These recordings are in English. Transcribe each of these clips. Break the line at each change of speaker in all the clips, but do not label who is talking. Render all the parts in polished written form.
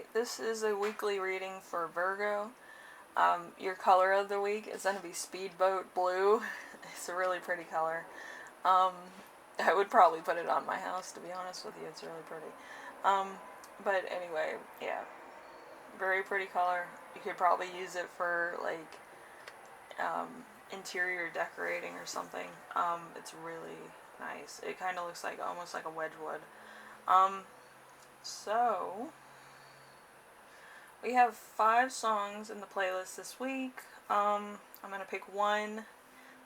Alright, this is a weekly reading for Virgo. Your color of the week is going to be Speedboat Blue. It's a really pretty color. I would probably put it on my house, to be honest with you. It's really pretty. But anyway, yeah. Very pretty color. You could probably use it for, like, interior decorating or something. It's really nice. It kind of looks like, almost like a Wedgwood. So we have 5 songs in the playlist this week. I'm going to pick one. The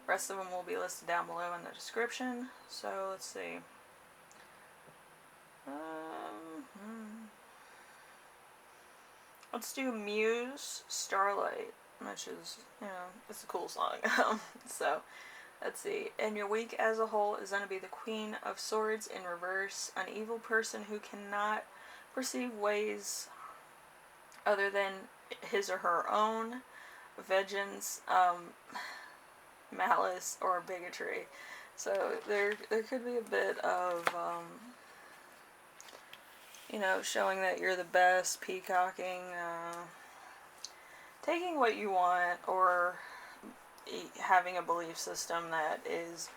rest of them will be listed down below in the description. So let's see. Let's do Muse-Starlight, which is, it's a cool song. So let's see. And your week as a whole is going to be the Queen of Swords in reverse. An evil person who cannot perceive ways other than his or her own, vengeance, malice, or bigotry. So there could be a bit of, showing that you're the best, peacocking, taking what you want, or having a belief system that is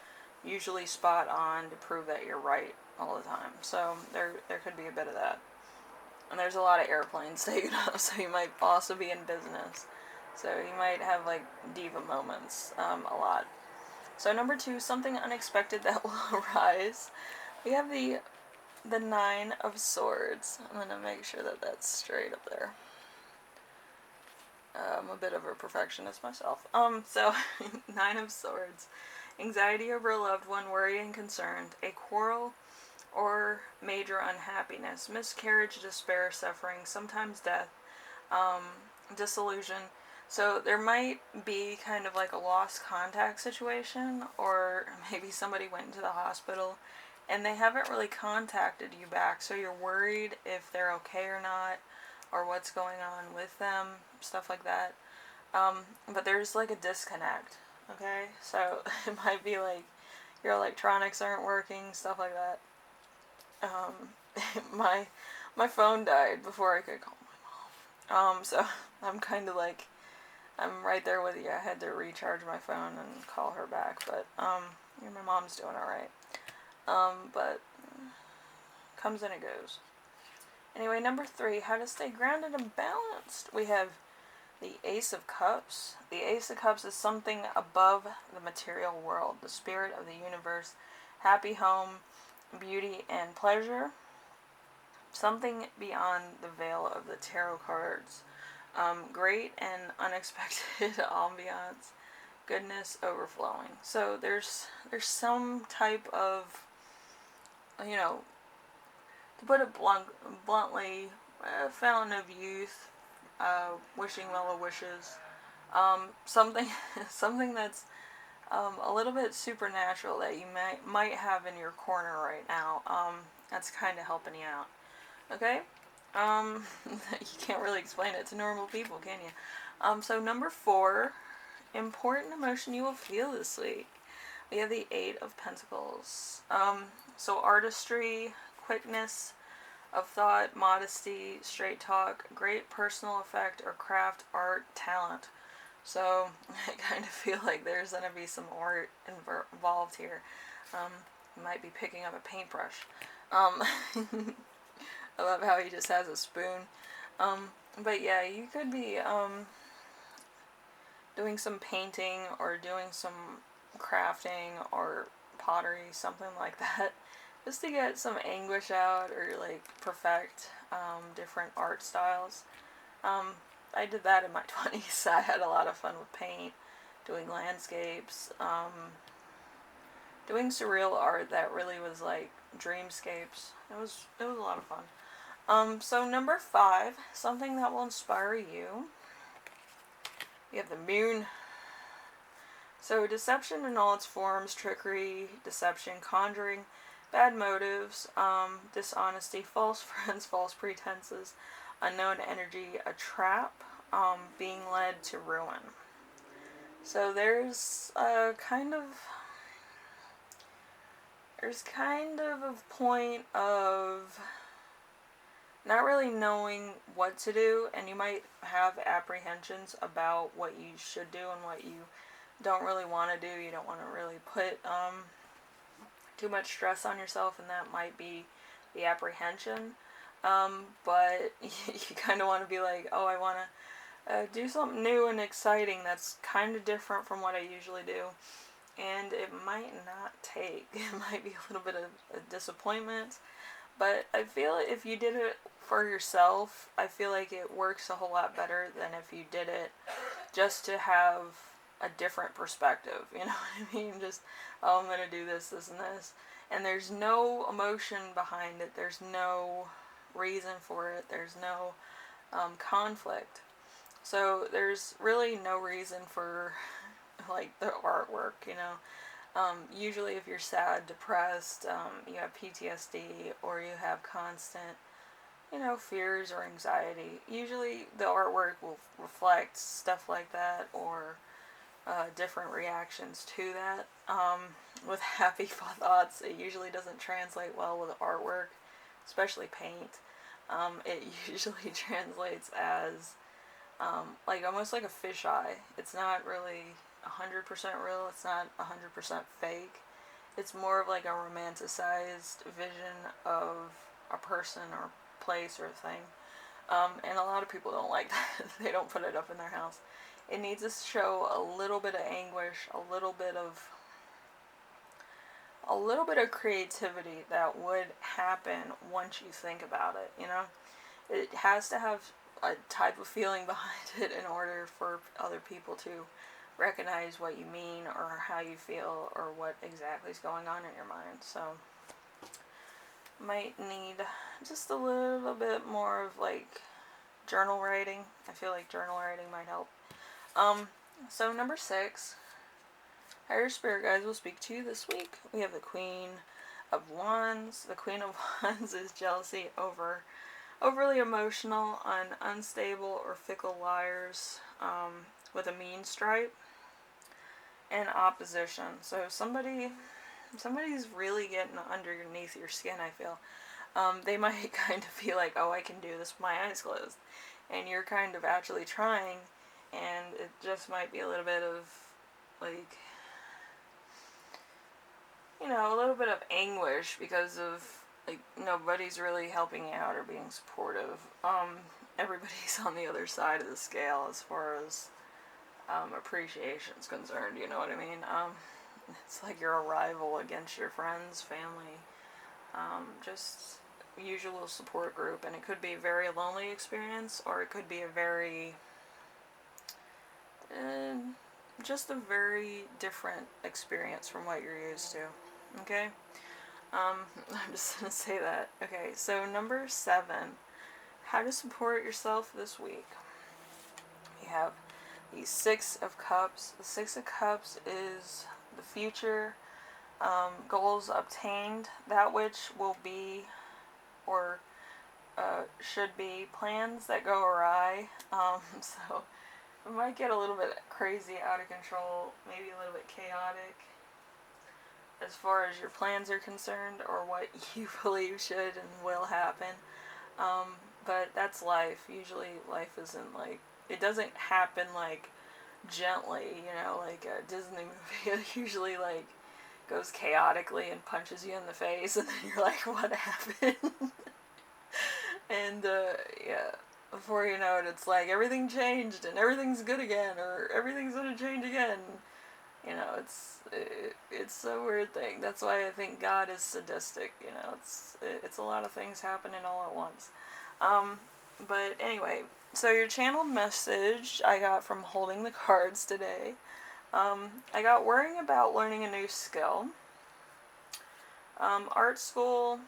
usually spot on to prove that you're right all the time. So there could be a bit of that. And there's a lot of airplanes taken off, so you might also be in business. So you might have, like, diva moments a lot. So number 2, something unexpected that will arise. We have the 9 of Swords. I'm going to make sure that that's straight up there. I'm a bit of a perfectionist myself. So 9 of Swords. Anxiety over a loved one, worry and concern, a quarrel or major unhappiness, miscarriage, despair, suffering, sometimes death, disillusion. So there might be kind of like a lost contact situation, or maybe somebody went into the hospital and they haven't really contacted you back, so you're worried if they're okay or not, or what's going on with them, stuff like that. But there's like a disconnect, okay? So it might be like your electronics aren't working, stuff like that. My phone died before I could call my mom. So I'm kind of like, I'm right there with you. I had to recharge my phone and call her back, but my mom's doing alright. But comes and it goes. Anyway, number 3, how to stay grounded and balanced. We have the Ace of Cups. The Ace of Cups is something above the material world, the spirit of the universe, happy home, beauty and pleasure, something beyond the veil of the tarot cards, great and unexpected ambiance, goodness overflowing. So there's some type of, to put it bluntly, fountain of youth, wishing well wishes, something that's a little bit supernatural that you might have in your corner right now. That's kind of helping you out. Okay? You can't really explain it to normal people, can you? So number 4, important emotion you will feel this week. We have the 8 of Pentacles. So artistry, quickness of thought, modesty, straight talk, great personal effect, or craft, art, talent. So I kind of feel like there's going to be some art involved here. You might be picking up a paintbrush. I love how he just has a spoon. But yeah, you could be doing some painting or doing some crafting or pottery, something like that, just to get some anguish out or like perfect different art styles. I did that in my 20s. I had a lot of fun with paint, doing landscapes, doing surreal art that really was like dreamscapes. It was a lot of fun. So number 5, something that will inspire you. We have the Moon. So deception in all its forms, trickery, deception, conjuring, bad motives, dishonesty, false friends, false pretenses, unknown energy, a trap, being led to ruin. So there's kind of a point of not really knowing what to do, and you might have apprehensions about what you should do and what you don't really want to do. You don't want to really put too much stress on yourself, and that might be the apprehension. But you kind of want to be like, oh, I want to do something new and exciting that's kind of different from what I usually do. And it might not take. It might be a little bit of a disappointment. But I feel if you did it for yourself, I feel like it works a whole lot better than if you did it just to have a different perspective. You know what I mean? Just, oh, I'm going to do this, this, and this. And there's no emotion behind it. There's no reason for it. There's no conflict. So there's really no reason for like the artwork, you know. Usually if you're sad, depressed, you have PTSD, or you have constant, you know, fears or anxiety, usually the artwork will reflect stuff like that, or different reactions to that. With happy thoughts, it usually doesn't translate well with artwork, especially paint. It usually translates as like almost like a fisheye. It's not really 100% real. It's not 100% fake. It's more of like a romanticized vision of a person or place or thing. And a lot of people don't like that. They don't put it up in their house. It needs to show a little bit of anguish, a little bit of creativity that would happen once you think about it, you know? It has to have a type of feeling behind it in order for other people to recognize what you mean or how you feel or what exactly is going on in your mind. So might need just a little bit more of like journal writing. I feel like journal writing might help. So number 6, higher spirit guides will speak to you this week. We have the Queen of Wands. The Queen of Wands is jealousy over overly emotional, unstable, or fickle liars with a mean stripe, and opposition. So somebody's really getting underneath your skin, I feel. They might kind of feel like, oh, I can do this with my eyes closed. And you're kind of actually trying, and it just might be a little bit of, like, you know, a little bit of anguish because of, like, nobody's really helping you out or being supportive. Everybody's on the other side of the scale as far as appreciation's concerned, you know what I mean? It's like you're a rival against your friends, family, just usual support group, and it could be a very lonely experience, or it could be a very, just a very different experience from what you're used to, okay? I'm just gonna say that. Okay, so number 7, how to support yourself this week. We have the 6 of Cups. The 6 of Cups is the future, goals obtained, that which will be or should be, plans that go awry. So it might get a little bit crazy, out of control, maybe a little bit chaotic as far as your plans are concerned or what you believe should and will happen. But that's life. Usually life isn't like, it doesn't happen like gently, you know, like a Disney movie. It usually like goes chaotically and punches you in the face, and then you're like, what happened? And yeah, before you know it, it's like everything changed and everything's good again, or everything's gonna change again. You know, it's a weird thing. That's why I think God is sadistic. You know, it's a lot of things happening all at once. But anyway, so your channeled message I got from holding the cards today. I got worrying about learning a new skill. Art school.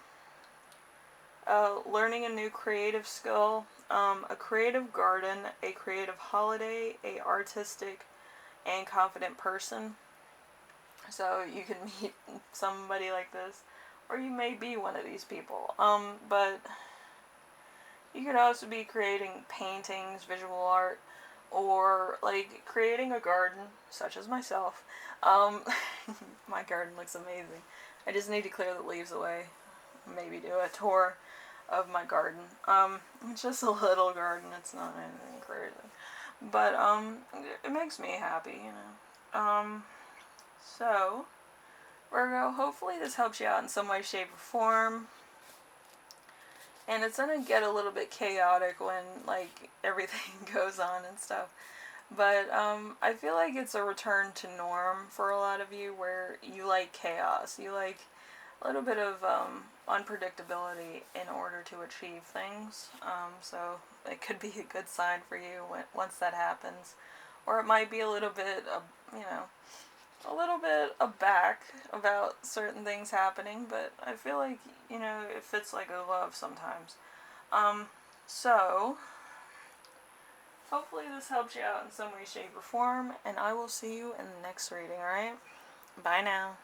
Learning a new creative skill. A creative garden. A creative holiday. A artistic and confident person. So you can meet somebody like this, or you may be one of these people. But you could also be creating paintings, visual art, or like creating a garden, such as myself. My garden looks amazing. I just need to clear the leaves away. Maybe do a tour. of my garden. It's just a little garden. It's not anything crazy, but it makes me happy, you know. So Virgo, hopefully this helps you out in some way, shape, or form. And it's gonna get a little bit chaotic when like everything goes on and stuff. But I feel like it's a return to norm for a lot of you, where you like chaos. You like a little bit of unpredictability in order to achieve things. So it could be a good sign for you once that happens. Or it might be a little bit, you know, a little bit aback about certain things happening, but I feel like, you know, it fits like a glove sometimes. So, hopefully this helps you out in some way, shape, or form, and I will see you in the next reading, alright? Bye now.